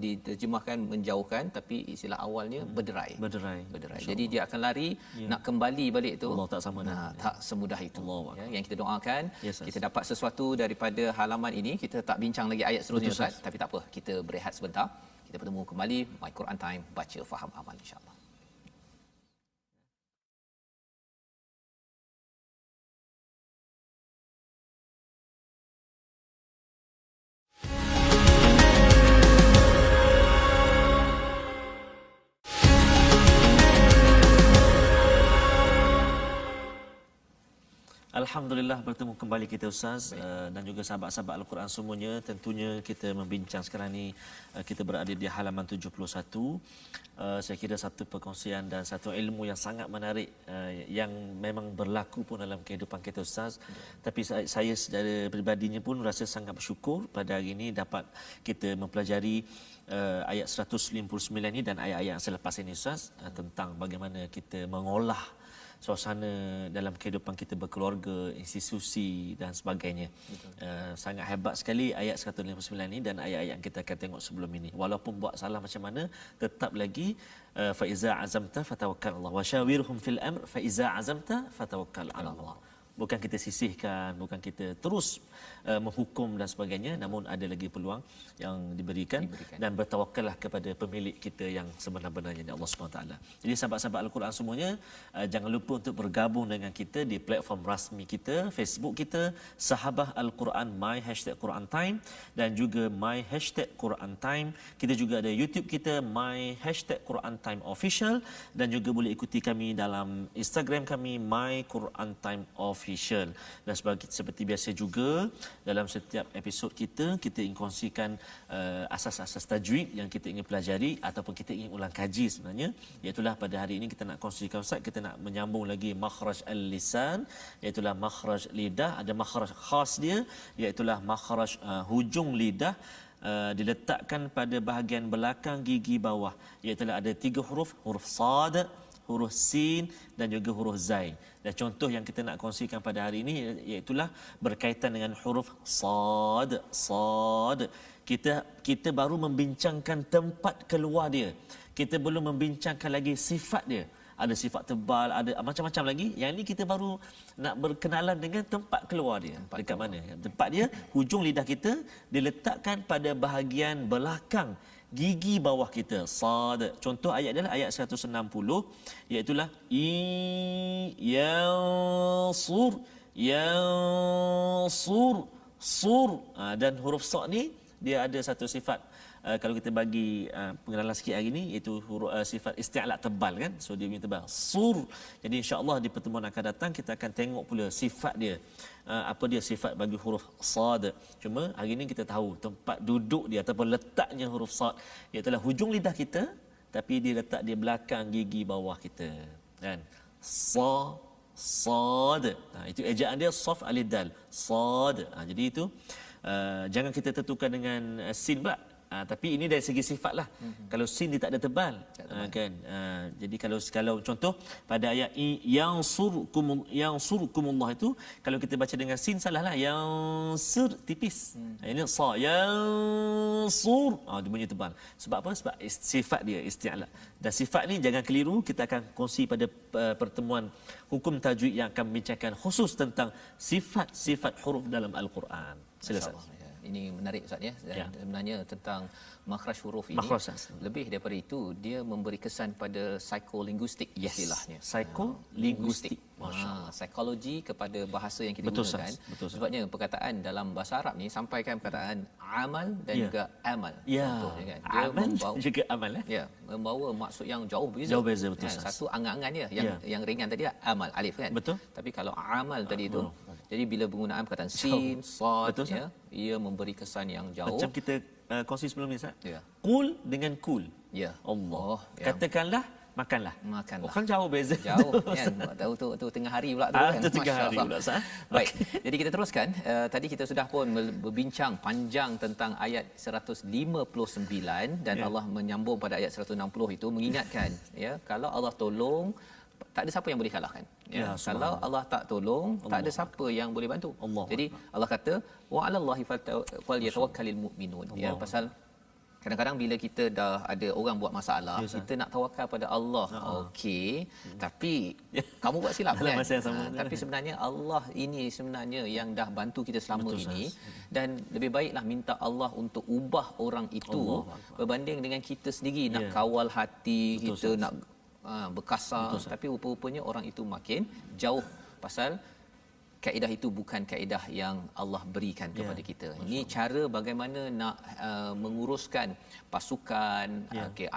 diterjemahkan menjauhkan, tapi istilah awalnya berderai. Jadi dia akan lari, nak kembali balik tu Allah tak sama tak semudah itu. Ya, yang kita doakan, kita dapat sesuatu daripada halaman ini. Kita tak bincang lagi ayat seterusnya, Ustaz, tapi tak apa, kita berehat sebentar. Kita bertemu kembali My Quran Time, baca faham amal, insya-Allah. Alhamdulillah bertemu kembali kita Ustaz dan juga sahabat-sahabat Al-Quran semuanya. Tentunya kita membincang sekarang ni kita berada di halaman 71. Saya kira satu perkongsian dan satu ilmu yang sangat menarik yang memang berlaku pun dalam kehidupan kita Ustaz. Tapi saya secara peribadinya pun rasa sangat bersyukur pada hari ini dapat kita mempelajari ayat 159 ni dan ayat-ayat yang selepas ini Ustaz tentang bagaimana kita mengolah suasana dalam kehidupan kita berkeluarga, institusi dan sebagainya. Sangat hebat sekali ayat 159 ini dan ayat-ayat yang kita akan tengok sebelum ini. Walaupun buat salah macam mana, tetap lagi fa iza azamta fatawakkal Allah wa syawirhum fil amr fa iza azamta fatawakkal ala Allah. Bukan kita sisihkan, bukan kita terus menghukum dan sebagainya, namun ada lagi peluang yang diberikan. Dan bertawakkallah kepada pemilik kita yang sebenar-benarnya, Allah SWT. Jadi sahabat-sahabat Al-Quran semuanya, jangan lupa untuk bergabung dengan kita di platform rasmi kita, Facebook kita, Sahabah Al-Quran My #Quran Time dan juga My #Quran Time. Kita juga ada YouTube kita My #Quran Time Official dan juga boleh ikuti kami dalam Instagram kami My Quran Time Official. Dan seperti biasa juga dalam setiap episod kita ingin kongsikan asas-asas tajwid yang kita ingin pelajari ataupun kita ingin ulang kaji sebenarnya. Iaitulah pada hari ini kita nak kongsikan Ustaz, kita nak menyambung lagi makhraj al-lisan, iaitulah makhraj lidah. Ada makhraj khas dia, iaitulah makhraj hujung lidah. Diletakkan pada bahagian belakang gigi bawah, iaitulah ada 3 huruf, huruf sad, huruf sin dan juga huruf zai. Dan contoh yang kita nak kongsikan pada hari ini iaitulah berkaitan dengan huruf sad. Kita baru membincangkan tempat keluar dia. Kita belum membincangkan lagi sifat dia. Ada sifat tebal, ada macam-macam lagi. Yang ini kita baru nak berkenalan dengan tempat keluar dia. Dekat mana? Tempat dia, hujung lidah kita diletakkan pada bahagian belakang gigi bawah kita. Sad. Contoh ayat dia ayat 160, iaitulah yansur sur. Dan huruf sa ni dia ada satu sifat, kalau kita bagi pengenalan sikit hari ni, iaitu huruf sifat isti'la tebal kan, so dia punya tebal sur. Jadi insya-Allah di pertemuan akan datang kita akan tengok pula sifat dia, apa dia sifat bagi huruf sad. Cuma hari ni kita tahu tempat duduk dia ataupun letaknya huruf sad, iaitu hujung lidah kita tapi dia letak di belakang gigi bawah kita kan. Sad. Itu ejaan dia saf alif dal sad. Jadi itu jangan kita tentukan dengan sin pula. Tapi ini dari segi sifat lah. Kalau sin dia tak ada tebal, kan. Jadi kalau contoh pada ayat yansurkumullah itu, kalau kita baca dengan sin salah lah. Yansur tipis. Ini sa yansur. Dia bunyi tebal. Sebab apa? Sebab sifat dia isti'la. Dan sifat ni jangan keliru. Kita akan kongsi pada pertemuan hukum tajwid yang akan membincangkan khusus tentang sifat-sifat huruf dalam Al-Quran. Silakan. Ini menarik Ustaz ya. Dan sebenarnya tentang makhraj huruf ini, lebih daripada itu dia memberi kesan pada psikolinguistik istilahnya. Psikolinguistik. Psikologi kepada bahasa yang kita betul, gunakan. Betul, sebabnya perkataan dalam bahasa Arab ni sampaikan perkataan amal dan juga amal. Contohnya kan. Dia amal juga amal membawa maksud yang jauh beza. Betul. Satu angan-angan dia yang ringan tadi amal alif kan. Betul. Tapi kalau amal tadi itu, jadi bila penggunaan perkataan sin, sad ia memberi kesan yang jauh. Macam kita kongsi sebelum ni Ustaz. Qul dengan kul. Allah. Katakanlah, makanlah. Kan jauh beza. Jauh kan. Tahu tengah hari pula tu kan. Tengah hari pula Ustaz. Baik. Jadi kita teruskan. Tadi kita sudah pun berbincang panjang tentang ayat 159 dan Allah menyambung pada ayat 160 itu mengingatkan kalau Allah tolong, tak ada siapa yang boleh kalahkan. Kalau Allah tak tolong, tak ada siapa yang boleh bantu. Jadi Allah kata wa 'alallahi falyatawakkalul mu'minun. Pasal kadang-kadang bila kita dah ada orang buat masalah, kita nak tawakal pada Allah. Okey, tapi kamu buat silap kan? Tapi sebenarnya Allah ini sebenarnya yang dah bantu kita selama ini, dan lebih baiklah minta Allah untuk ubah orang itu berbanding dengan kita sendiri nak kawal hati, kita nak berkasar. Tapi rupa-rupanya orang itu makin jauh, pasal kaedah itu bukan kaedah yang Allah berikan kepada kita. Ini cara bagaimana nak menguruskan pasukan,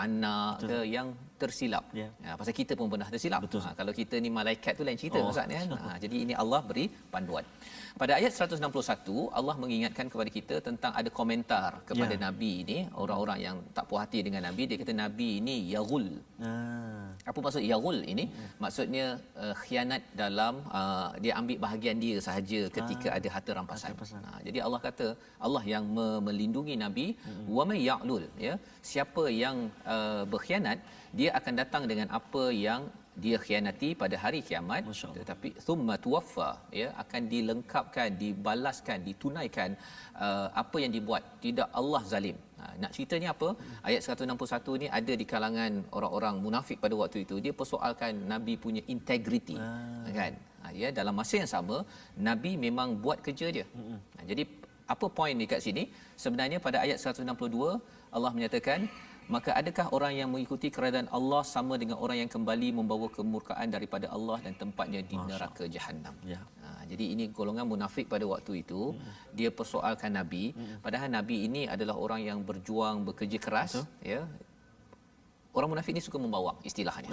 anak ke yang tersilap. Pasal kita pun pernah tersilap. Kalau kita ni malaikat tu lain cerita Ustaz kan. Jadi ini Allah beri panduan. Pada ayat 161 Allah mengingatkan kepada kita tentang ada komentar kepada Nabi ini, orang-orang yang tak puas hati dengan Nabi, dia kata Nabi ini yaghul. Apa maksud yaghul ini? Maksudnya khianat dalam dia ambil bahagian dia sahaja ketika ada harta rampasan. Jadi Allah kata Allah yang melindungi Nabi, wa may ya'lul, ya. Siapa yang berkhianat, dia akan datang dengan apa yang dia khianati pada hari kiamat, tetapi thumma tuwaffa, ya, akan dilengkapkan, dibalaskan, ditunaikan apa yang dibuat. Tidak Allah zalim. Nak ceritanya apa? Ayat 161 ni ada di kalangan orang-orang munafik pada waktu itu, dia persoalkan Nabi punya integriti, kan? Ya, dalam masa yang sama Nabi memang buat kerja dia. Jadi apa poin dekat sini? Sebenarnya pada ayat 162 Allah menyatakan, maka adakah orang yang mengikuti keredaan Allah sama dengan orang yang kembali membawa kemurkaan daripada Allah dan tempatnya di neraka jahanam. Jadi ini golongan munafik pada waktu itu, dia persoalkan Nabi, padahal Nabi ini adalah orang yang berjuang, bekerja keras. Ya. Orang munafik ni suka membawang istilahnya.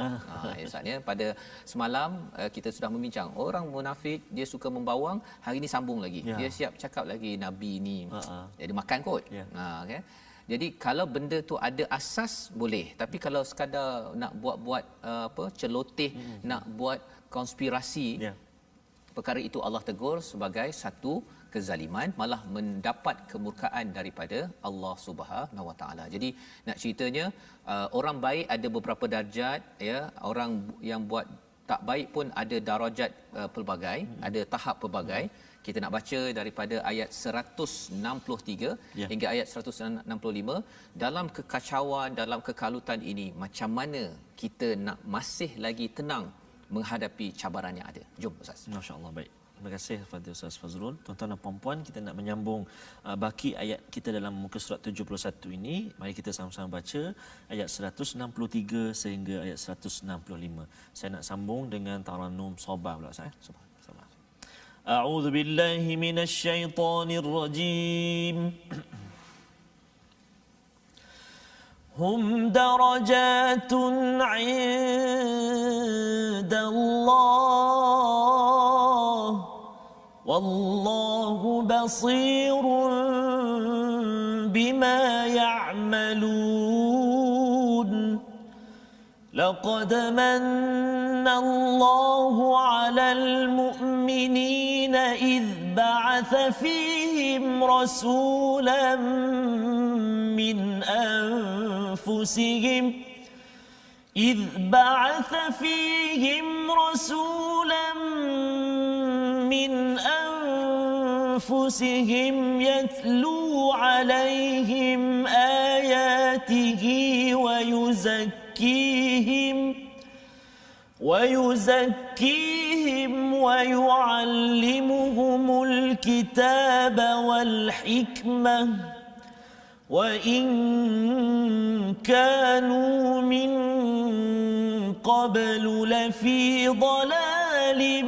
Misalnya pada semalam kita sudah membincang, orang munafik dia suka membawang, hari ni sambung lagi. Dia siap cakap lagi Nabi ni jadi makan kot. Okay? Jadi kalau benda tu ada asas boleh, tapi kalau sekadar nak buat-buat celoteh, nak buat konspirasi, perkara itu Allah tegur sebagai satu kezaliman, malah mendapat kemurkaan daripada Allah Subhanahu Wa Taala. Jadi nak ceritanya orang baik ada beberapa darjat, ya, orang yang buat tak baik pun ada darajat pelbagai, ada tahap pelbagai. Kita nak baca daripada ayat 163 hingga ayat 165. Dalam kekacauan, dalam kekalutan ini, macam mana kita nak masih lagi tenang menghadapi cabaran yang ada? Jom Ustaz. Masya-Allah, baik. Terima kasih kepada Ustaz Fazrul. Tuan-tuan dan puan-puan, kita nak menyambung baki ayat kita dalam muka surat 71 ini. Mari kita sama-sama baca ayat 163 sehingga ayat 165. Saya nak sambung dengan Taranum Sabah pula saya. Sabah. A'udzu billahi minasyaitonir rajim. Hum darajatun 'indallah wallahu basirun bima ya'malun. Laqad manna Allahu 'alal mu'minina idh ba'atha fihim rasulan min أنفسهم يتلو عليهم آياته ويزكيهم ويعلمهم الكتاب والحكمة وإن كانوا من قبل لفي ضلال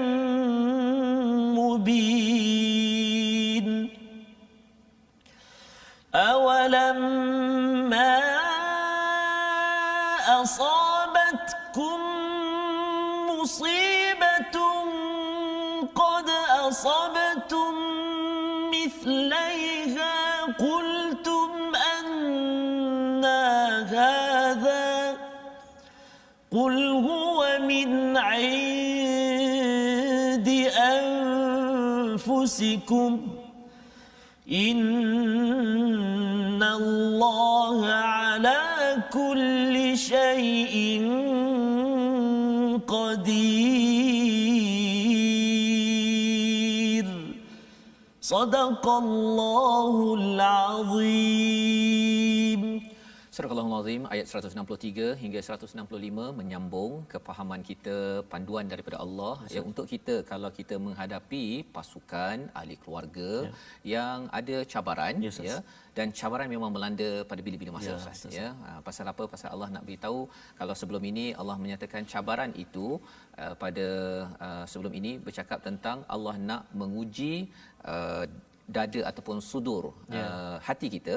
مبين. أولما أصابتكم مصيبة قد أصبتم مثليها قلتم هذا قل هو من عند أنفسكم إن الله على كل شيء قدير. صدق الله العظيم. Surah Al-Azim ayat 163 hingga 165 menyambung kefahaman kita, panduan daripada Allah ya, untuk kita kalau kita menghadapi pasukan ahli keluarga yang ada cabaran ya, dan cabaran memang melanda pada bila-bila masa Ustaz ya. Pasal apa? Pasal Allah nak beritahu kalau sebelum ini Allah menyatakan cabaran itu pada sebelum ini bercakap tentang Allah nak menguji dada ataupun sudur hati kita,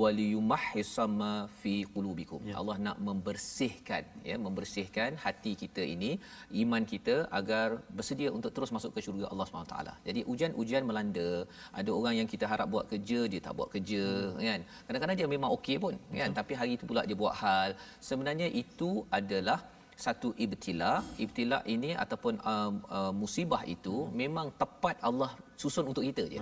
waliyumahhisama fi qulubikum. Allah nak membersihkan hati kita ini, iman kita, agar bersedia untuk terus masuk ke syurga Allah SWT. Jadi ujian-ujian melanda, ada orang yang kita harap buat kerja, dia tak buat kerja, kan. Kadang-kadang dia memang okey pun, kan, tapi hari itu pula dia buat hal. Sebenarnya itu adalah satu ibtila ini ataupun musibah itu memang tepat Allah susun untuk kita je.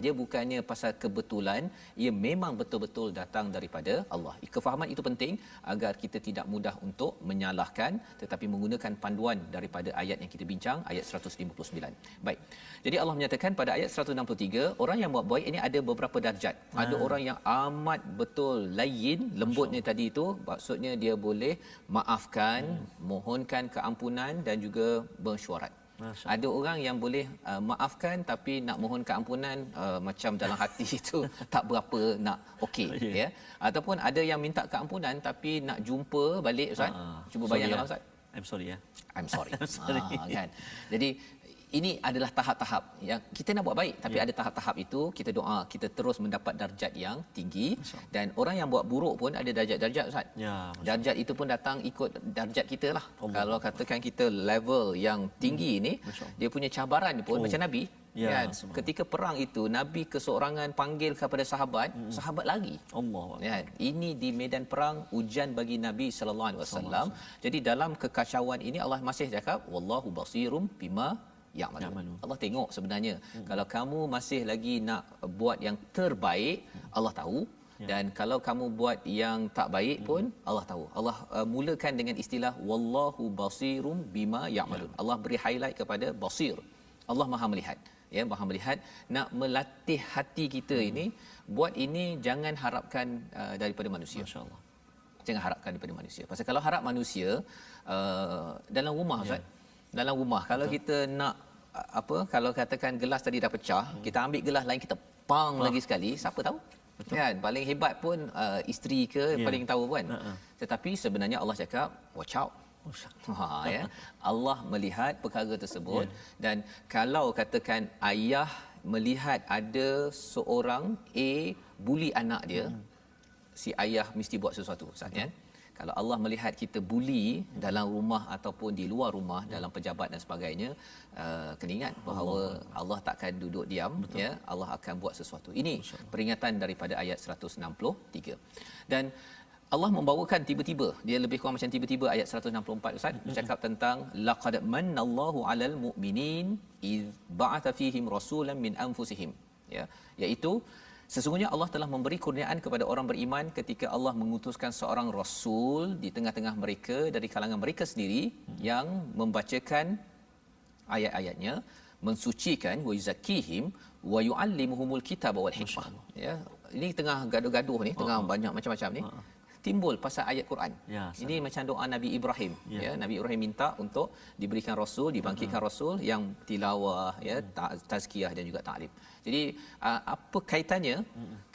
Dia bukannya pasal kebetulan, ia memang betul-betul datang daripada Allah. Kefahaman itu penting agar kita tidak mudah untuk menyalahkan, tetapi menggunakan panduan daripada ayat yang kita bincang, ayat 159. Baik. Jadi Allah menyatakan pada ayat 163, orang yang buat baik ini ada beberapa darjat. Ada orang yang amat betul layyin, lembutnya tadi itu, maksudnya dia boleh maafkan, mohonkan keampunan dan juga bersyuarat. Ada orang yang boleh maafkan tapi nak mohon keampunan macam dalam hati itu tak berapa nak okey, ya. Ataupun ada yang minta keampunan tapi nak jumpa balik, Ustaz. Cuba bayangkan, Ustaz. I'm sorry. I'm sorry. Kan. Jadi ini adalah tahap-tahap yang kita nak buat baik, tapi ada tahap-tahap itu, kita doa kita terus mendapat darjat yang tinggi. Dan orang yang buat buruk pun ada darjat-darjat, Ustaz. Darjat itu pun datang ikut darjat kita lah. Kalau katakan kita level yang tinggi ini, dia punya cabaran pun macam Nabi. Kan? Ketika perang itu, Nabi keseorangan panggil kepada sahabat, sahabat lagi. Kan? Ini di medan perang, ujian bagi Nabi sallallahu alaihi wasallam. Jadi dalam kekacauan ini Allah masih cakap wallahu basirum bima ya'malun. Allah tengok sebenarnya. Kalau kamu masih lagi nak buat yang terbaik, Allah tahu. Dan kalau kamu buat yang tak baik pun Allah tahu. Allah mulakan dengan istilah wallahu basirum bima ya'malun. Allah beri highlight kepada basir. Allah Maha melihat. Ya, Maha melihat. Nak melatih hati kita ini, buat ini jangan harapkan daripada manusia. Masya-Allah. Jangan harapkan daripada manusia. Pasal kalau harap manusia dalam rumah, Ustaz, dalam rumah kalau kita nak kalau katakan gelas tadi dah pecah, kita ambil gelas lain, kita pang lagi sekali, siapa tahu? Kan, paling hebat pun isteri ke paling tahu kan. Tetapi sebenarnya Allah cakap watch out. Ya. Allah melihat perkara tersebut. Dan kalau katakan ayah melihat ada seorang A bully anak dia, si ayah mesti buat sesuatu, Ustaz, kan? Kalau Allah melihat kita bully dalam rumah ataupun di luar rumah, dalam pejabat dan sebagainya, kena ingat bahawa Allah takkan duduk diam. Ya, Allah akan buat sesuatu. Ini peringatan daripada ayat 163. Dan Allah membawakan tiba-tiba, dia lebih kurang macam tiba-tiba ayat 164, Ustaz, bercakap tentang laqad mannallahu 'alal mu'minin id ba'atha fihim rasulan min anfusihim, ya, iaitu sesungguhnya Allah telah memberi kurniaan kepada orang beriman ketika Allah mengutuskan seorang rasul di tengah-tengah mereka dari kalangan mereka sendiri yang membacakan ayat-ayatnya, mensucikan, wa yuzakkihim wa yu'allimuhumul kitaba wal hikmah. Ya, ini tengah gaduh-gaduh ni, tengah banyak macam-macam ni, timbul pasal ayat Quran. Ini macam doa Nabi Ibrahim. Ya, Nabi Ibrahim minta untuk diberikan rasul, dibangkitkan rasul yang tilawah, ya, tazkiyah dan juga ta'lim. Jadi apa kaitannya?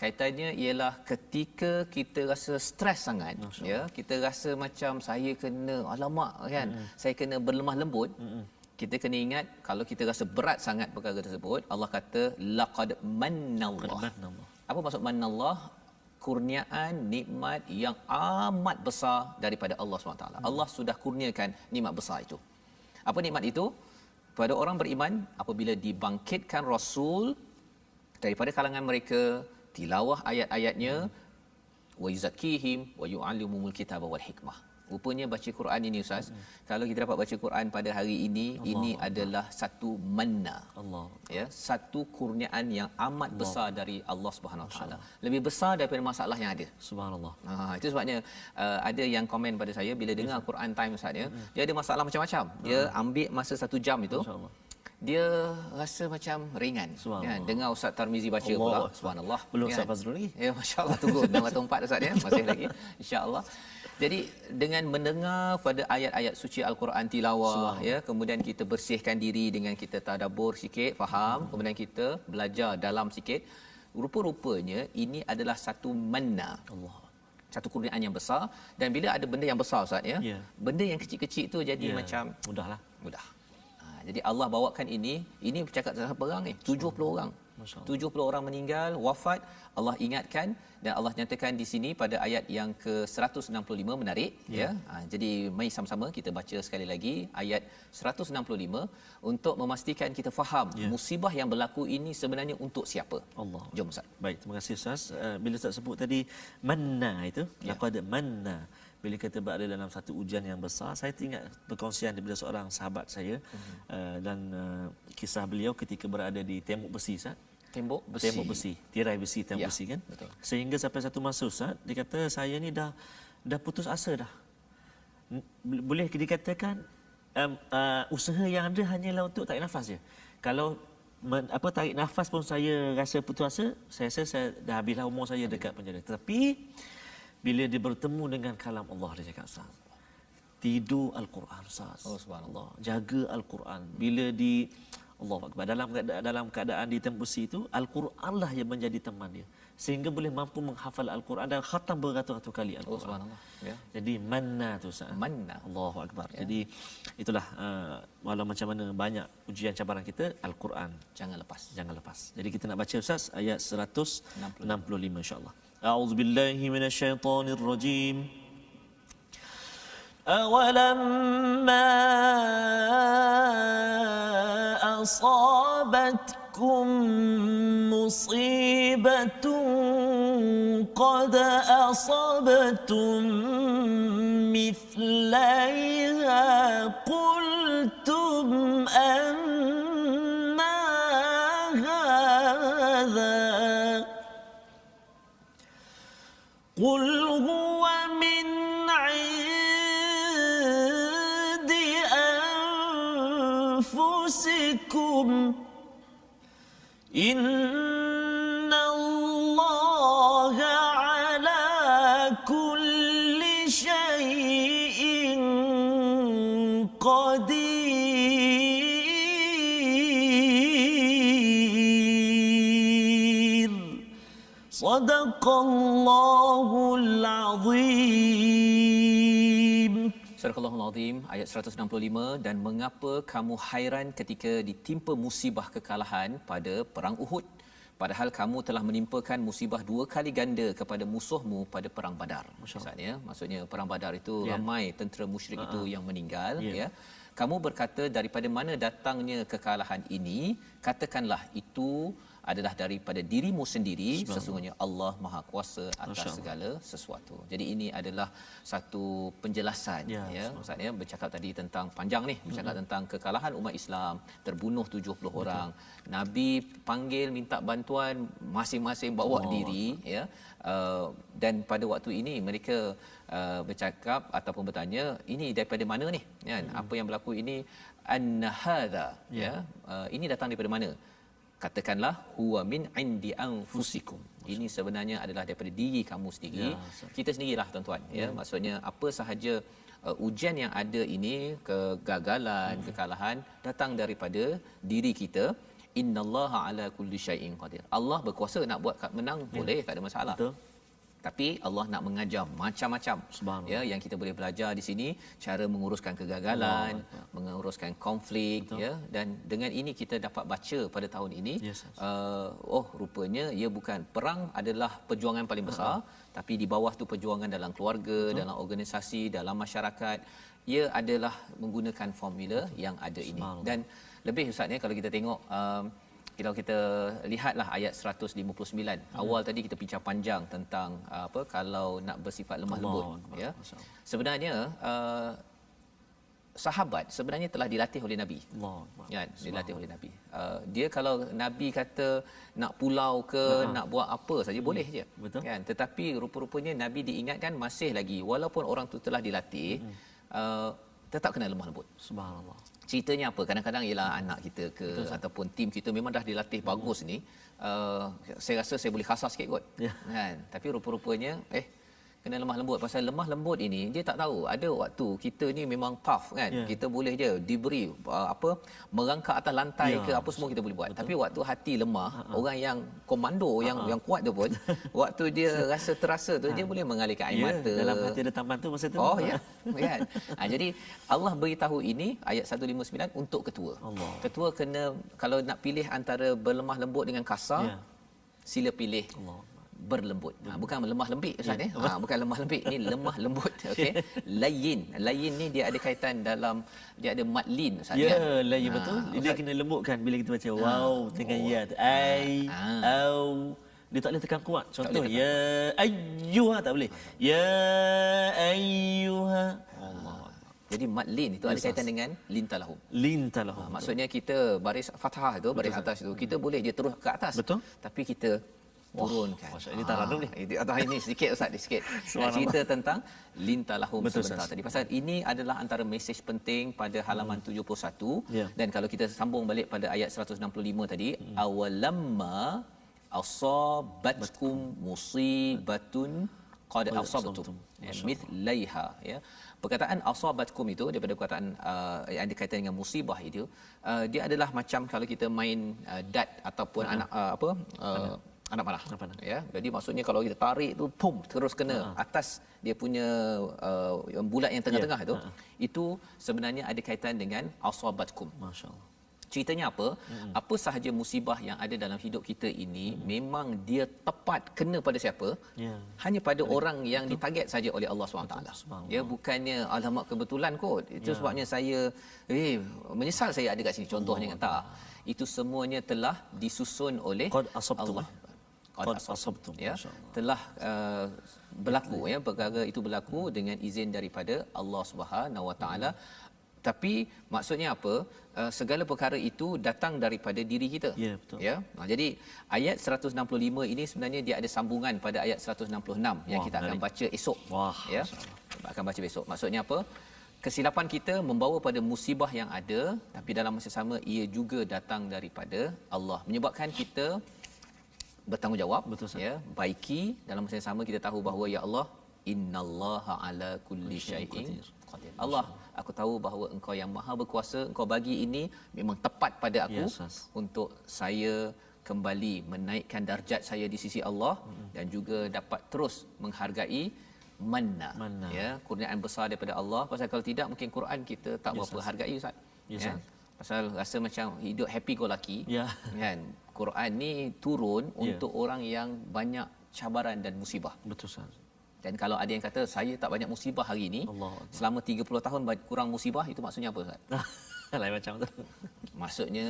Kaitannya ialah ketika kita rasa stres sangat, ya, kita rasa macam saya kena alamak, kan, saya kena berlemah lembut. Kita kena ingat, kalau kita rasa berat sangat perkara tersebut, Allah kata laqad mannallah. Apa maksud mannallah? Kurniaan, nikmat yang amat besar daripada Allah SWT. Allah sudah kurniakan nikmat besar itu. Apa nikmat itu? Pada orang beriman, apabila dibangkitkan rasul daripada kalangan mereka, tilawah ayat-ayatnya, wa yuzakkihim wa yu'allimuhumul kitaba wal hikmah. Rupanya baca Quran ini, Ustaz, kalau kita dapat baca Quran pada hari ini, ini adalah satu manna. Ya, satu kurniaan yang amat besar dari Allah Subhanahu Wa Taala. Lebih besar daripada masalah yang ada. Subhanallah. Itu sebabnya ada yang komen pada saya bila dengar Quran Time, Ustaz, ya, dia ada masalah macam-macam. Dia ambil masa 1 jam itu, dia rasa macam ringan, kan, dengar Ustaz Tarmizi baca pula, subhanallah. Belum Ustaz Fazrul lagi. Ya, masya-Allah, tunggu nombor 4, Ustaz, ya, masih lagi, insya-Allah. Jadi dengan mendengar pada ayat-ayat suci Al-Quran tilawah, ya, kemudian kita bersihkan diri dengan kita tadabbur sikit, faham, kemudian kita belajar dalam sikit, rupa-rupanya ini adalah satu manna. Satu kurniaan yang besar. Dan bila ada benda yang besar, Ustaz, ya, benda yang kecil-kecil tu jadi macam mudah. Jadi Allah bawakan ini bercakap tentang perang ni, 70 orang. 70 orang meninggal, wafat, Allah ingatkan dan Allah nyatakan di sini pada ayat yang ke-165 menarik ya. Jadi mari sama-sama kita baca sekali lagi ayat 165 untuk memastikan kita faham musibah yang berlaku ini sebenarnya untuk siapa. Allah. Jom Ustaz. Baik, terima kasih Ustaz. Bila Ustaz sebut tadi manna itu, laqad manna. Bila kita berada dalam satu ujian yang besar, saya teringat perkongsian daripada seorang sahabat saya dan kisah beliau ketika berada di tembok besi Ustaz. Tembok besi, tirai besi, tembok besi kan. Betul. Sehingga sampai satu masa Ustaz, dia kata saya ni dah putus asa dah. Boleh dikatakan usaha yang ada hanyalah untuk tarik nafas je. Kalau tarik nafas pun saya rasa putus asa, saya rasa saya dah habislah umur saya dekat penjara. Tetapi bila dia bertemu dengan kalam Allah, dia cakap Ustaz, tidur Al-Quran Ustaz. Oh subhanallah. Jaga Al-Quran. Bila Allah Akbar, dalam keadaan di tembok besi itu, Al-Quranlah yang menjadi teman dia, sehingga boleh mampu menghafal Al-Quran dan khatam beratus-ratus kali Al-Quran. Oh subhanallah. Ya. Jadi manna tu Ustaz. Manna. Allahu Akbar. Ya. Jadi itulah walau macam mana banyak ujian cabaran kita, Al-Quran Jangan lepas. Jadi kita nak baca Ustaz ayat 165 insya-Allah. A'udzubillahi minasyaitonirrajim. أولما أصابتكم مصيبة قد أصبتم مثليها قلتم أن هذا قل هو من عند أنفسكم إن الله على كل شيء قدير صدق الله العظيم. Surah Al-Azim ayat 165. Dan mengapa kamu hairan ketika ditimpa musibah kekalahan pada perang Uhud, padahal kamu telah menimpakan musibah 2 kali ganda kepada musuhmu pada perang Badar. Maksudnya perang Badar itu ramai tentera musyrik itu yang meninggal ya. Kamu berkata, daripada mana datangnya kekalahan ini? Katakanlah itu adalah daripada dirimu sendiri, sesungguhnya Allah Maha Kuasa atas segala sesuatu. Jadi ini adalah satu penjelasan Ustaz ya, bercakap tadi tentang panjang ni, bercakap tentang kekalahan umat Islam, terbunuh 70 orang. Nabi panggil minta bantuan, masing-masing bawa diri ya. Dan pada waktu ini mereka bercakap ataupun bertanya, ini daripada mana ni kan? Apa yang berlaku ini anna hadza ya, ini datang daripada mana? Katakanlah huwa min indi anfusikum. Ini sebenarnya adalah daripada diri kamu sendiri. Kita sendirilah tuan-tuan ya. Maksudnya apa sahaja ujian yang ada ini, kegagalan, kekalahan datang daripada diri kita. Innallaha ala kulli syai'in qadir. Allah berkuasa nak buat menang, boleh, tak ada masalah. Betul. Tapi Allah nak mengajar macam-macam ya, yang kita boleh belajar di sini, cara menguruskan kegagalan, menguruskan konflik ya. Dan dengan ini kita dapat baca pada tahun ini rupanya ia bukan perang adalah perjuangan paling besar, tapi di bawah tu perjuangan dalam keluarga, dalam organisasi, dalam masyarakat, ia adalah menggunakan formula yang ada ini. Dan lebih Ustaz ya, kalau kita tengok kalau kita lihatlah ayat 159 awal tadi kita bincang panjang tentang kalau nak bersifat lemah lembut ya. Sebenarnya sahabat sebenarnya telah dilatih oleh Nabi. Ya, dilatih oleh Nabi. Dia kalau Nabi kata nak pulau ke nak buat apa saja boleh je. Kan? Tetapi rupa-rupanya Nabi diingatkan masih lagi walaupun orang tu telah dilatih tetap kena lemah lembut. Subhanallah. Ceritanya apa? Kadang-kadang ialah anak kita ke ataupun tim kita memang dah dilatih bagus ni, saya rasa saya boleh kasar sikit kot kan, tapi rupa-rupanya kena lemah lembut. Pasal lemah lembut ini dia tak tahu ada waktu kita ni memang tough kan. Kita boleh je diberi merangkak atas lantai ke apa semua kita boleh buat. Betul. Tapi waktu hati lemah, orang yang komando yang kuat tu pun waktu dia rasa terasa tu dia boleh mengalirkan air mata. Dalam hati ada taman tu masa tu. Oh ya. Kan. Jadi Allah beritahu ini ayat 159 untuk ketua. Allah. Ketua kena kalau nak pilih antara berlemah lembut dengan kasar, sila pilih Allah. Berlembut. Bukan lemah lembik Ustaz bukan lemah lembik, ni lemah lembut. Okey. Layin ni dia ada kaitan dalam, dia ada mad lin Ustaz kan. Layin betul. Dia kena lembutkan bila kita baca wow dengan ya tu. Au dia tak boleh tekan kuat. Contoh ya ayyuha tak boleh. Ya ayyuha. Allah. Jadi mad lin itu ada kaitan dengan lintalahum. Lintalahum. Maksudnya kita baris fathah itu, baris atas itu kita boleh je terus ke atas. Betul. Tapi kita turunkan. Masya ini taradum ni. Ini sikit Ustaz, sikit. Cerita tentang lintalahum sebentar tadi. Pasal ini adalah antara mesej penting pada halaman 71 dan kalau kita sambung balik pada ayat 165 tadi, awalamma asabatkum musibatun qad asabtum mithlaiha ya. Perkataan asabatkum itu daripada perkataan yang ada kaitan dengan musibah itu, dia adalah macam kalau kita main dart ataupun anak panah ya. Jadi maksudnya kalau kita tarik tu pum terus kena atas dia punya bulat yang tengah-tengah itu sebenarnya ada kaitan dengan asabatkum. Masya-Allah. Ceritanya apa? Apa sahaja musibah yang ada dalam hidup kita ini memang dia tepat kena pada siapa? Hanya pada orang yang ditarget saja oleh Allah SWT. Ya, bukannya alamak kebetulan kot. Itu sebabnya saya menyesal saya ada kat sini contohnya kan tak. Itu semuanya telah disusun oleh Allah. Qad asabtum ya, telah berlaku ya, perkara itu berlaku dengan izin daripada Allah Subhanahu Wa Taala. Tapi maksudnya apa? Segala perkara itu datang daripada diri kita. Ya, betul. Ya. Jadi ayat 165 ini sebenarnya dia ada sambungan pada ayat 166 yang kita akan baca esok. Ya. Akan baca besok. Maksudnya apa? Kesilapan kita membawa pada musibah yang ada, tapi dalam masa sama ia juga datang daripada Allah, menyebabkan kita bertanggungjawab. Betul, ya, baiki. Dalam masa yang sama kita tahu bahawa ya Allah, innallaha ala kulli syai'in qadir. Allah, aku tahu bahawa engkau yang maha berkuasa, engkau bagi ini memang tepat pada aku untuk saya kembali menaikkan darjat saya di sisi Allah dan juga dapat terus menghargai manna. Ya, kurniaan besar daripada Allah. Pasal kalau tidak mungkin Quran kita tak berapa hargai Ustaz. Ya. Pasal rasa macam hidup happy go lucky. Kan? Quran ni turun untuk orang yang banyak cabaran dan musibah. Betul Ustaz. Dan kalau ada yang kata saya tak banyak musibah hari ini, selama 30 tahun kurang musibah, itu maksudnya apa Ustaz? Lain macam tu. Maksudnya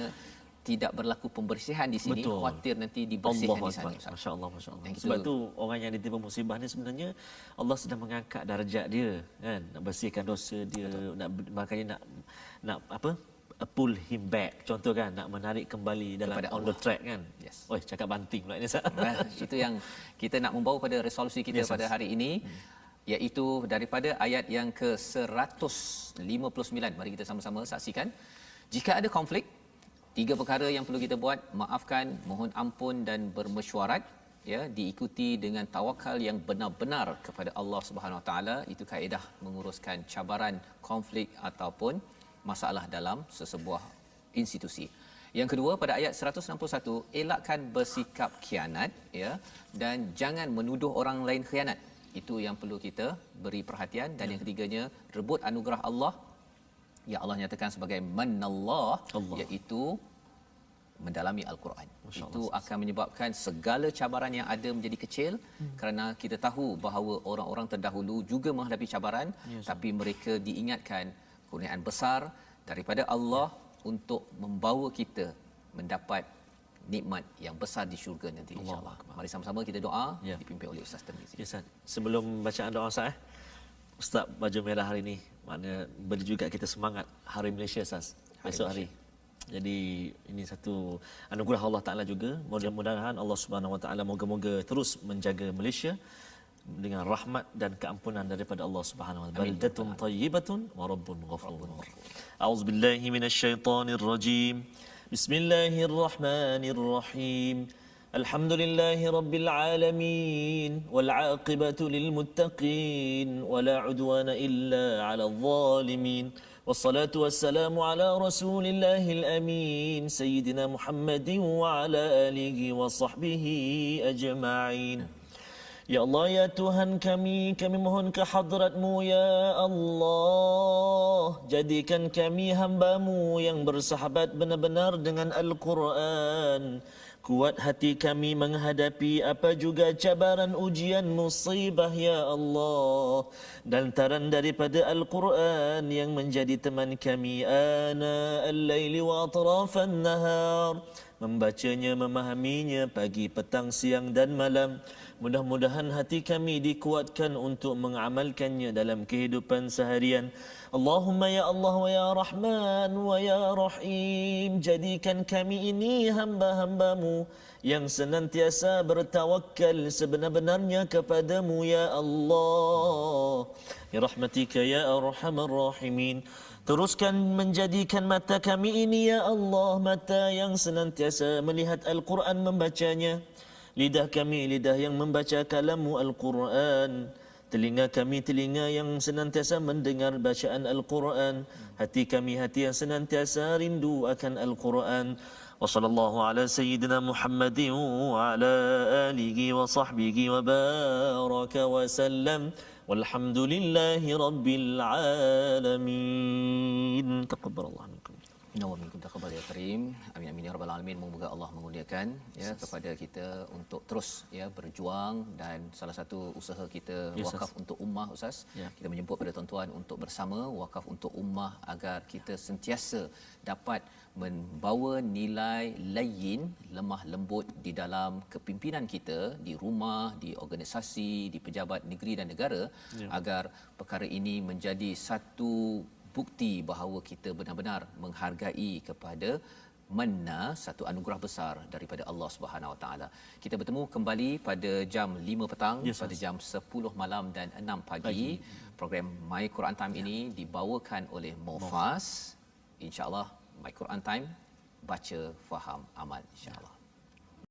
tidak berlaku pembersihan di sini, khawatir nanti dibersihkan di sana. Masya-Allah, masya-Allah. Sebab tu orang yang ditimpa musibah ni sebenarnya Allah sedang mengangkat darjat dia kan, nak bersihkan dosa dia, makanya nak apa? Pull him back, contoh kan, nak menarik kembali dalam on the track kan. Oi, cakap banting pula ni Ustaz. Itu yang kita nak membawa pada resolusi kita pada hari ini, iaitu daripada ayat yang ke-159. Mari kita sama-sama saksikan. Jika ada konflik, 3 perkara yang perlu kita buat: maafkan, mohon ampun dan bermesyuarat, ya, diikuti dengan tawakal yang benar-benar kepada Allah Subhanahu Wa Taala. Itu kaedah menguruskan cabaran, konflik ataupun masalah dalam sesebuah institusi. Yang kedua, pada ayat 161, elakkan bersikap khianat, ya, dan jangan menuduh orang lain khianat. Itu yang perlu kita beri perhatian. Dan yang ketiganya, rebut anugerah Allah yang Allah nyatakan sebagai manallah, iaitu mendalami Al-Quran. Itu akan menyebabkan segala cabaran yang ada menjadi kecil, kerana kita tahu bahawa orang-orang terdahulu juga menghadapi cabaran, tapi mereka diingatkan kurniaan besar daripada Allah untuk membawa kita mendapat nikmat yang besar di syurga nanti, insya-Allah. Mari sama-sama kita doa, dipimpin oleh Ustaz Tirmizi. Ya Ustaz, sebelum bacaan doa Ustaz, Ustaz baju merah hari ini, makna beri juga kita semangat Hari Malaysia Ustaz, besok hari. Jadi ini satu anugerah Allah Taala juga. Mudah-mudahan Allah Subhanahu Wa Taala moga-moga terus menjaga Malaysia dengan rahmat dan keampunan daripada Allah Subhanahu wa taala. Baldatun thayyibatun wa rabbun ghafurun. A'udzubillahi minasyaitonir rajim. Bismillahirrahmanirrahim. Alhamdulillahi Rabbil Alamin wal 'aqibatu lil muttaqin wala 'udwana illa 'alal zalimin. Wassalatu wassalamu ala Rasulillahil amin Sayyidina Muhammadin wa ala alihi wa sahbihi ajma'in. Ya Allah, ya Tuhan kami mohon ke hadrat-Mu ya Allah. Jadikan kami hamba-Mu yang bersahabat benar-benar dengan Al-Quran. Kuat hati kami menghadapi apa juga cabaran ujian musibah ya Allah. Lantaran daripada Al-Quran yang menjadi teman kami ana al-laili wa atrafan nahar. Membacanya, memahaminya pagi, petang, siang dan malam. Mudah-mudahan hati kami dikuatkan untuk mengamalkannya dalam kehidupan seharian. Allahumma ya Allah wa ya Rahman wa ya Rahim, jadikan kami ini hamba-hamba-Mu yang senantiasa bertawakal sebenar-benarnya kepadamu ya Allah. Ya rahmatika ya arhamar rahimin. Teruskan menjadikan mata kami ini ya Allah mata yang senantiasa melihat Al-Quran, membacanya. Lidah kami lidah yang membaca kalam-Mu Al-Quran. Telinga kami telinga yang senantiasa mendengar bacaan Al-Quran. Hati kami hati yang senantiasa rindu akan Al-Quran. Wa sallallahu ala sayyidina Muhammadin wa ala alihi wa sahbihi wa baraka wa sallam. Walhamdulillahi rabbil alamin. Taqabbalallahu minkum. Inna wa minkum taqabbal ya karim. Amin amin ya rabbal alamin. Moga Allah mengurniakan ya kepada kita untuk terus ya berjuang, dan salah satu usaha kita wakaf untuk ummah Ustaz. Kita menjemput pada tuan-tuan untuk bersama wakaf untuk ummah agar kita sentiasa dapat membawa nilai layyin, lemah lembut di dalam kepimpinan kita, di rumah, di organisasi, di pejabat negeri dan negara, agar perkara ini menjadi satu bukti bahawa kita benar-benar menghargai kepada manna, satu anugerah besar daripada Allah Subhanahu Wa Taala. Kita bertemu kembali pada jam 5 petang, pada jam 10 malam dan 6 pagi. Program My Quran Time ini dibawakan oleh Mofas. Insya-Allah My Quran Time, baca, faham, amal, insya-Allah.